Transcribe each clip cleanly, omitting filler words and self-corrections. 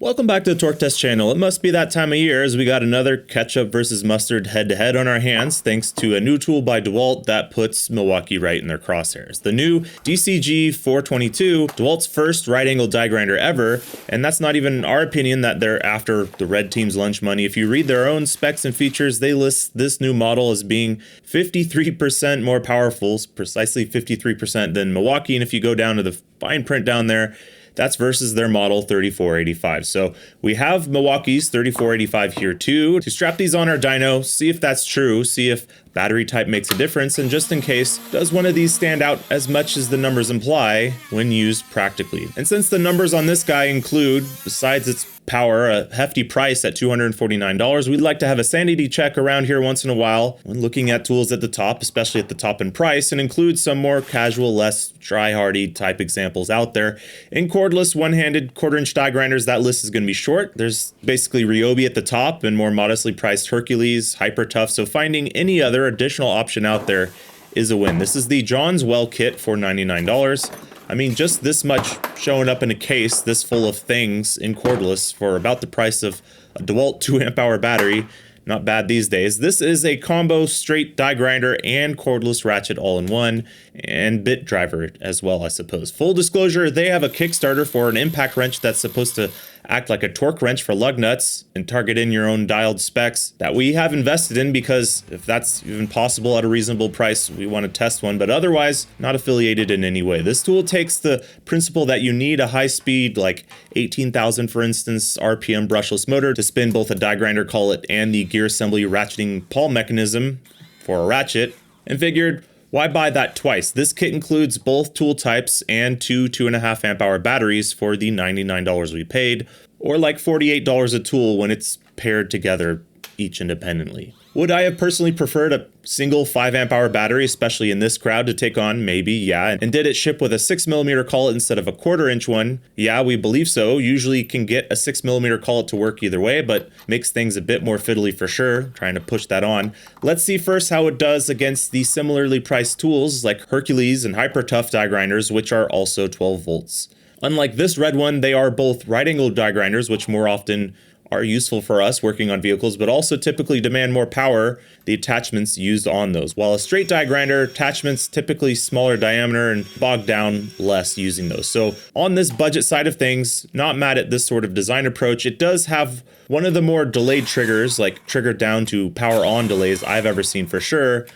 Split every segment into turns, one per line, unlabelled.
Welcome back to the Torque Test channel. It must be that time of year as we got another ketchup versus mustard head-to-head on our hands thanks to a new tool by DeWalt that puts Milwaukee right in their crosshairs. The new DCG422, DeWalt's first right-angle die grinder ever, and that's not even our opinion that they're after the red team's lunch money. If you read their own specs and features, they list this new model as being 53% more powerful, precisely 53% than Milwaukee, and if you go down to the fine print down there, that's versus their model 3485. So we have Milwaukee's 3485 here too. To strap these on our dyno, see if that's true, see if battery type makes a difference, and just in case, does one of these stand out as much as the numbers imply when used practically? And since the numbers on this guy include, besides its power, a hefty price at $249, we'd like to have a sanity check around here once in a while when looking at tools at the top, especially at the top in price, and include some more casual, less try-hardy type examples out there. In cordless, one-handed quarter-inch die grinders, that list is going to be short. There's basically Ryobi at the top and more modestly priced Hercules, Hyper Tough, so finding any other additional option out there is a win. This is the Johnswell kit for $99. I mean, just this much showing up in a case this full of things in cordless for about the price of a DeWalt 2 amp hour battery. Not bad these days. This is a combo straight die grinder and cordless ratchet all in one, and bit driver as well, I suppose. Full disclosure, they have a Kickstarter for an impact wrench that's supposed to act like a torque wrench for lug nuts and target in your own dialed specs that we have invested in because if that's even possible at a reasonable price, we want to test one, but otherwise not affiliated in any way. This tool takes the principle that you need a high speed, like 18,000 for instance, RPM brushless motor to spin both a die grinder collet and the gear assembly ratcheting pawl mechanism for a ratchet, and figured, why buy that twice? This kit includes both tool types and two 2.5 amp hour batteries for the $99 we paid, or like $48 a tool when it's paired together each independently. Would I have personally preferred a single 5 amp hour battery, especially in this crowd, to take on? Maybe, yeah. And did it ship with a 6mm collet instead of a quarter-inch one? Yeah, we believe so. Usually can get a 6mm collet to work either way, but makes things a bit more fiddly for sure, trying to push that on. Let's see first how it does against the similarly priced tools like Hercules and Hyper Tough die grinders, which are also 12 volts. Unlike this red one, they are both right-angled die grinders, which more often are useful for us working on vehicles, but also typically demand more power, the attachments used on those. While a straight die grinder, attachments typically smaller diameter and bog down less using those. So on this budget side of things, not mad at this sort of design approach. It does have one of the more delayed triggers, like trigger down to power on delays I've ever seen for sure.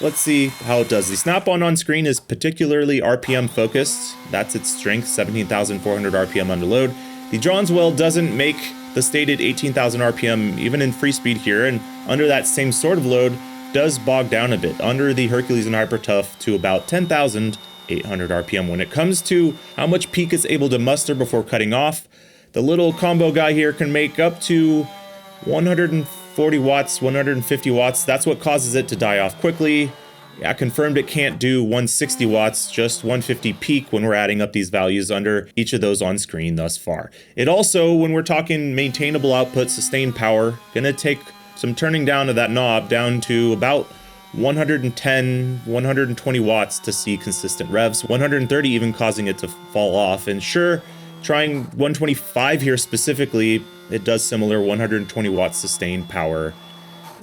Let's see how it does. The snap-on on screen is particularly RPM focused. That's its strength, 17,400 RPM under load. The Johnswell doesn't make the stated 18,000 RPM even in free speed here, and under that same sort of load does bog down a bit under the Hercules and Hyper Tough to about 10,800 RPM. When it comes to how much peak it's able to muster before cutting off, the little combo guy here can make up to 140 watts, 150 watts. That's what causes it to die off quickly. Yeah, confirmed it can't do 160 watts, just 150 peak when we're adding up these values under each of those on screen thus far. It also, when we're talking maintainable output, sustained power, gonna take some turning down of that knob down to about 110, 120 watts to see consistent revs, 130 even causing it to fall off. And sure, trying 125 here specifically, it does similar 120 watts sustained power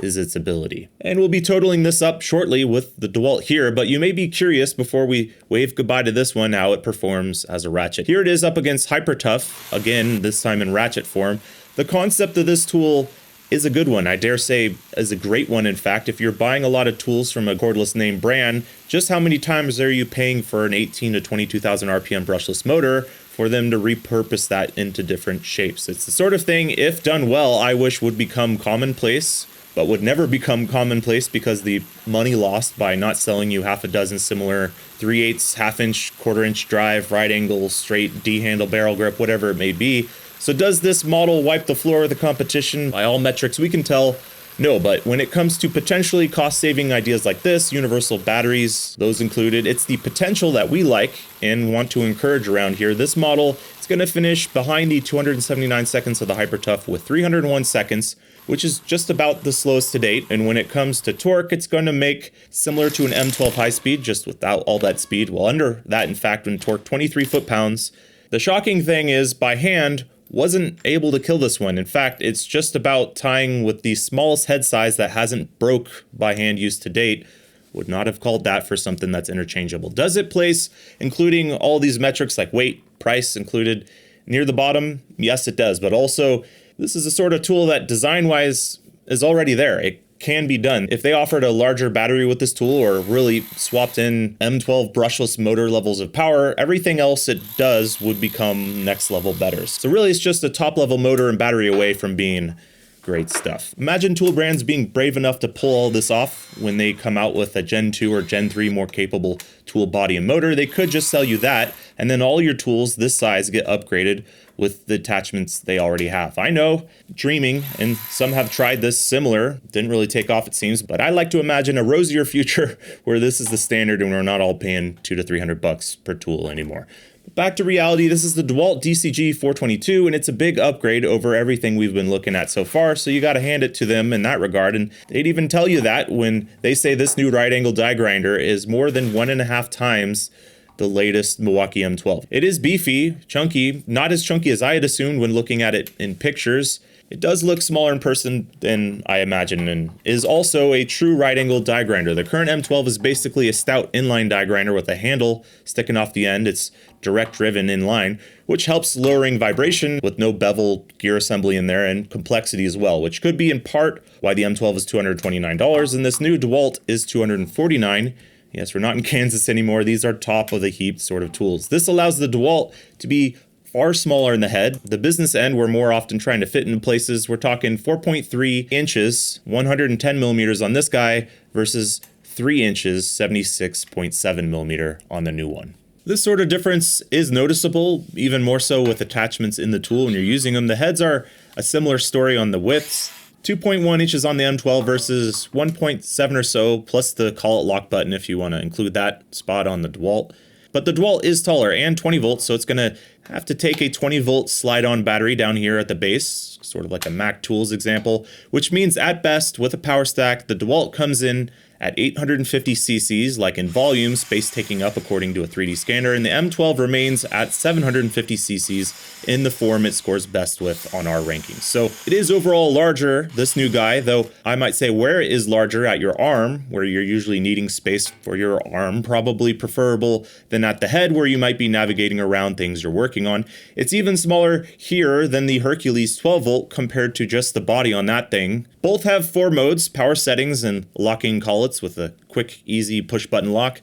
is its ability. And we'll be totaling this up shortly with the DeWalt here, but you may be curious before we wave goodbye to this one how it performs as a ratchet. Here it is up against Hyper Tough, again, this time in ratchet form. The concept of this tool is a good one. I dare say is a great one. In fact, if you're buying a lot of tools from a cordless name brand, just how many times are you paying for an 18 to 22,000 RPM brushless motor for them to repurpose that into different shapes? It's the sort of thing, if done well, I wish would become commonplace, but would never become commonplace because the money lost by not selling you half a dozen similar 3/8, half-inch, quarter-inch drive, right angle, straight D-handle, barrel grip, whatever it may be. So does this model wipe the floor of the competition? By all metrics we can tell, no, but when it comes to potentially cost-saving ideas like this, universal batteries, those included, it's the potential that we like and want to encourage around here. This model is going to finish behind the 279 seconds of the Hyper Tough with 301 seconds, which is just about the slowest to date. And when it comes to torque, it's going to make similar to an M12 high speed, just without all that speed. Well, under that, in fact, when torque 23 foot-pounds. The shocking thing is, by hand, wasn't able to kill this one. In fact, it's just about tying with the smallest head size that hasn't broke by hand use to date. Would not have called that for something that's interchangeable. Does it place, including all these metrics like weight, price included, near the bottom? Yes, it does. But also, this is a sort of tool that design-wise is already there. It can be done. If they offered a larger battery with this tool or really swapped in M12 brushless motor levels of power, everything else it does would become next level better. So really it's just a top level motor and battery away from being great stuff. Imagine tool brands being brave enough to pull all this off when they come out with a Gen 2 or Gen 3 more capable tool body and motor. They could just sell you that, and then all your tools this size get upgraded with the attachments they already have. I know, dreaming, and some have tried this similar. Didn't really take off, it seems, but I like to imagine a rosier future where this is the standard and we're not all paying $200 to $300 per tool anymore. Back to reality, this is the DeWalt DCG422, and it's a big upgrade over everything we've been looking at so far, so you gotta hand it to them in that regard, and they'd even tell you that when they say this new right angle die grinder is more than 1.5 times the latest Milwaukee M12. It is beefy, chunky, not as chunky as I had assumed when looking at it in pictures. It does look smaller in person than I imagined, and is also a true right angle die grinder. The current M12 is basically a stout inline die grinder with a handle sticking off the end. It's direct driven inline, which helps lowering vibration with no bevel gear assembly in there, and complexity as well, which could be in part why the M12 is $229 and this new DeWalt is $249. Yes, we're not in Kansas anymore. These are top of the heap sort of tools. This allows the DeWalt to be far smaller in the head. The business end, we're more often trying to fit into places. We're talking 4.3 inches, 110 millimeters on this guy versus 3 inches, 76.7 millimeter on the new one. This sort of difference is noticeable, even more so with attachments in the tool when you're using them. The heads are a similar story on the widths. 2.1 inches on the M12 versus 1.7 or so, plus the call it lock button if you want to include that spot on the DeWalt. But the DeWalt is taller and 20 volts, so it's going to have to take a 20 volt slide-on battery down here at the base, sort of like a Mac Tools example, which means at best, with a power stack, the DeWalt comes in at 850 cc's, like in volume, space taking up according to a 3D scanner, and the M12 remains at 750 cc's in the form it scores best with on our rankings. So it is overall larger, this new guy, though I might say where it is larger at your arm, where you're usually needing space for your arm, probably preferable than at the head where you might be navigating around things you're working on. It's even smaller here than the Hercules 12 volt compared to just the body on that thing. Both have 4 modes, power settings and locking collets with a quick, easy push button lock.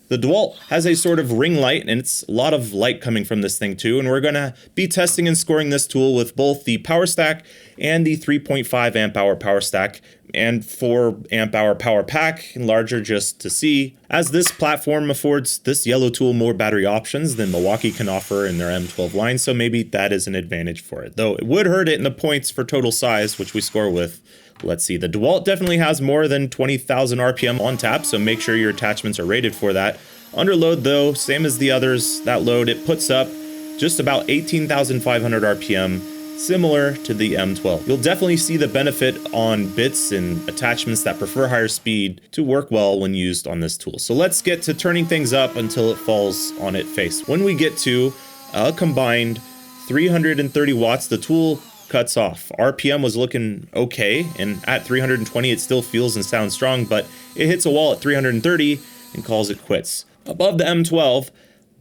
The DeWalt has a sort of ring light, and it's a lot of light coming from this thing too, and we're gonna be testing and scoring this tool with both the power stack and the 3.5 amp hour power stack and 4 amp hour power pack, and larger just to see, as this platform affords this yellow tool more battery options than Milwaukee can offer in their M12 line, so maybe that is an advantage for it. Though it would hurt it in the points for total size, which we score with. Let's see, the DeWalt definitely has more than 20,000 RPM on tap, so make sure your attachments are rated for that. Under load though, same as the others, that load, it puts up just about 18,500 RPM, similar to the M12. You'll definitely see the benefit on bits and attachments that prefer higher speed to work well when used on this tool. So let's get to turning things up until it falls on its face. When we get to a combined 330 watts, the tool cuts off. RPM was looking okay, and at 320 it still feels and sounds strong, but it hits a wall at 330 and calls it quits. Above the M12,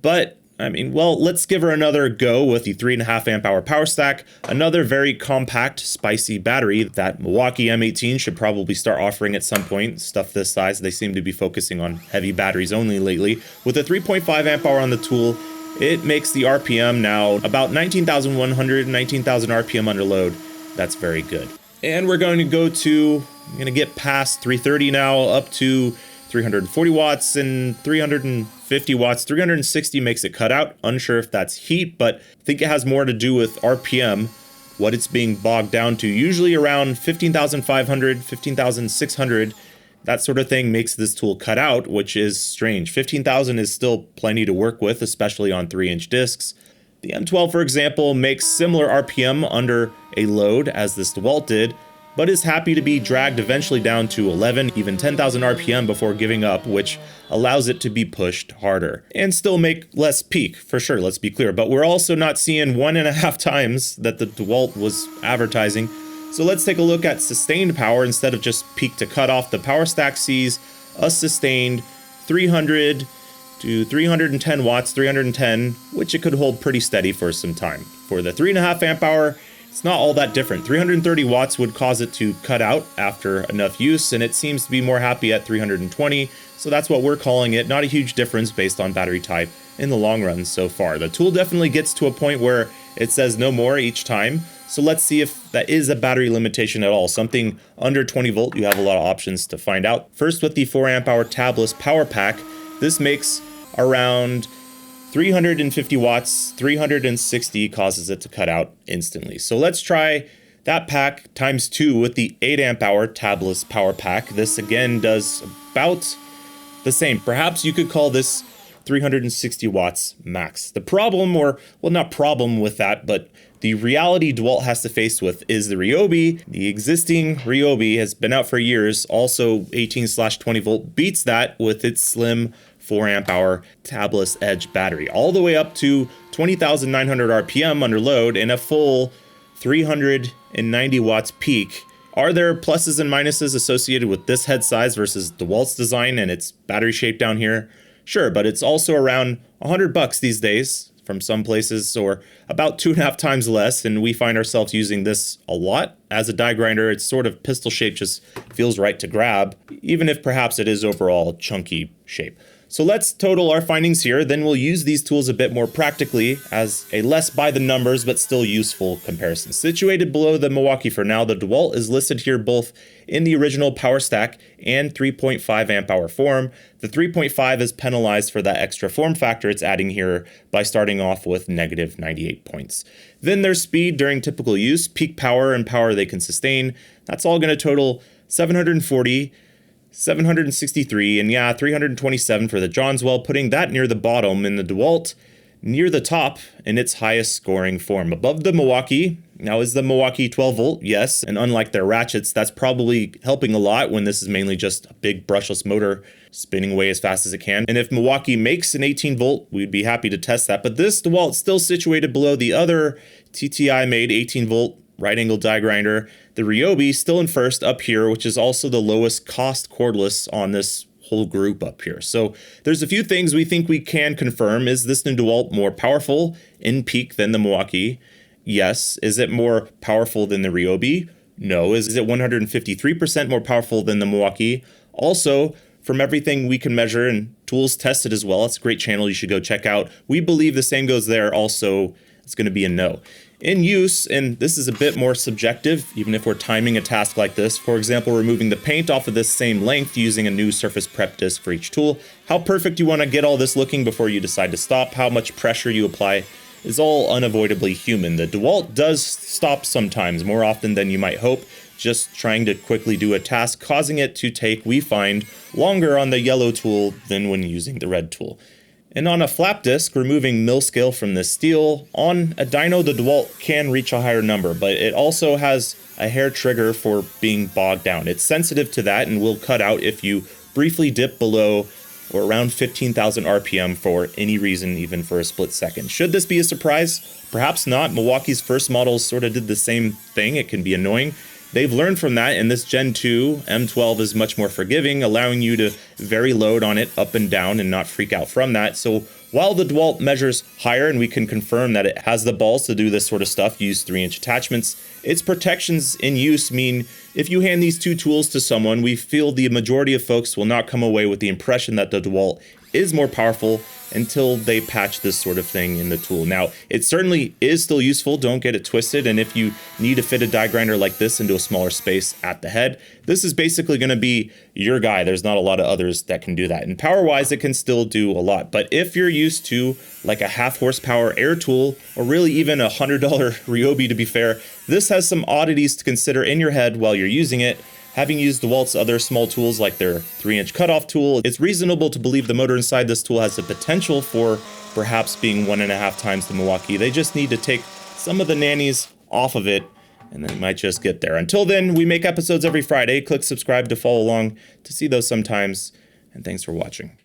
but I mean, well, let's give her another go with the 3.5 amp hour power stack, another very compact, spicy battery that Milwaukee M18 should probably start offering at some point. Stuff this size, they seem to be focusing on heavy batteries only lately. With a 3.5 amp hour on the tool, it makes the RPM now about 19,100, 19,000 RPM under load. That's very good. And we're going to get past 330 now, up to 340 watts and 350 watts. 360 makes it cut out. Unsure if that's heat, but I think it has more to do with RPM, what it's being bogged down to. Usually around 15,500, 15,600. That sort of thing makes this tool cut out, which is strange. 15,000 is still plenty to work with, especially on 3-inch discs. The M12, for example, makes similar RPM under a load as this DeWalt did, but is happy to be dragged eventually down to 11, even 10,000 RPM before giving up, which allows it to be pushed harder and still make less peak, for sure, let's be clear. But we're also not seeing 1.5 times that the DeWalt was advertising. So let's take a look at sustained power instead of just peak to cutoff. The power stack sees a sustained 300 to 310 watts, 310, which it could hold pretty steady for some time. For the 3.5 amp hour, it's not all that different. 330 watts would cause it to cut out after enough use, and it seems to be more happy at 320, so that's what we're calling it. Not a huge difference based on battery type in the long run so far. The tool definitely gets to a point where it says no more each time, so let's see if that is a battery limitation at all. Something under 20 volt, you have a lot of options to find out. First, with the 4 amp hour tabless power pack, this makes around 350 watts, 360 causes it to cut out instantly. So let's try that pack times 2 with the 8 amp hour tabless power pack. This again does about the same. Perhaps you could call this 360 watts max. The problem, or well, not problem with that, but the reality DeWalt has to face with is the Ryobi. The existing Ryobi has been out for years. Also 18/20 volt beats that with its slim 4 amp hour tabless edge battery, all the way up to 20,900 RPM under load and a full 390 watts peak. Are there pluses and minuses associated with this head size versus DeWalt's design and its battery shape down here? Sure, but it's also around $100 these days from some places, or about 2.5 times less, and we find ourselves using this a lot. As a die grinder, its sort of pistol shape just feels right to grab, even if perhaps it is overall a chunky shape. So let's total our findings here, then we'll use these tools a bit more practically as a less by the numbers but still useful comparison. Situated below the Milwaukee for now, the DeWalt is listed here both in the original power stack and 3.5 amp hour form. The 3.5 is penalized for that extra form factor it's adding here by starting off with negative 98 points. Then there's speed during typical use, peak power and power they can sustain. That's all going to total 740, 763, and yeah, 327 for the Johnswell, putting that near the bottom, in the DeWalt near the top in its highest scoring form. Above the Milwaukee, now is the Milwaukee 12 volt, yes, and unlike their ratchets, that's probably helping a lot when this is mainly just a big brushless motor spinning away as fast as it can. And if Milwaukee makes an 18 volt, we'd be happy to test that, but this DeWalt still situated below the other TTI made 18 volt right angle die grinder. The Ryobi still in first up here, which is also the lowest cost cordless on this whole group up here. So there's a few things we think we can confirm. Is this new DeWalt more powerful in peak than the Milwaukee? Yes. Is it more powerful than the Ryobi? No. Is it 153% more powerful than the Milwaukee? Also, from everything we can measure and tools tested as well, it's a great channel you should go check out. We believe the same goes there. Also, it's going to be a no. In use, and this is a bit more subjective, even if we're timing a task like this, for example, removing the paint off of this same length using a new surface prep disc for each tool, how perfect you want to get all this looking before you decide to stop, how much pressure you apply is all unavoidably human. The DeWalt does stop sometimes, more often than you might hope, just trying to quickly do a task, causing it to take, we find, longer on the yellow tool than when using the red tool. And on a flap disc, removing mill scale from this steel, on a dyno the DeWalt can reach a higher number, but it also has a hair trigger for being bogged down. It's sensitive to that and will cut out if you briefly dip below or around 15,000 RPM for any reason, even for a split second. Should this be a surprise? Perhaps not. Milwaukee's first models sort of did the same thing. It can be annoying. They've learned from that, and this Gen 2 M12 is much more forgiving, allowing you to vary load on it up and down and not freak out from that. So while the DeWalt measures higher, and we can confirm that it has the balls to do this sort of stuff, use 3-inch attachments, its protections in use mean if you hand these two tools to someone, we feel the majority of folks will not come away with the impression that the DeWalt is more powerful until they patch this sort of thing in the tool. Now, it certainly is still useful, don't get it twisted, and if you need to fit a die grinder like this into a smaller space at the head, this is basically going to be your guy. There's not a lot of others that can do that. And power-wise, it can still do a lot. But if you're used to like a half horsepower air tool, or really even a $100 Ryobi to be fair, this has some oddities to consider in your head while you're using it. Having used DeWalt's other small tools like their 3-inch cutoff tool, it's reasonable to believe the motor inside this tool has the potential for perhaps being 1.5 times the Milwaukee. They just need to take some of the nannies off of it and then it might just get there. Until then, we make episodes every Friday. Click subscribe to follow along to see those sometimes, and thanks for watching.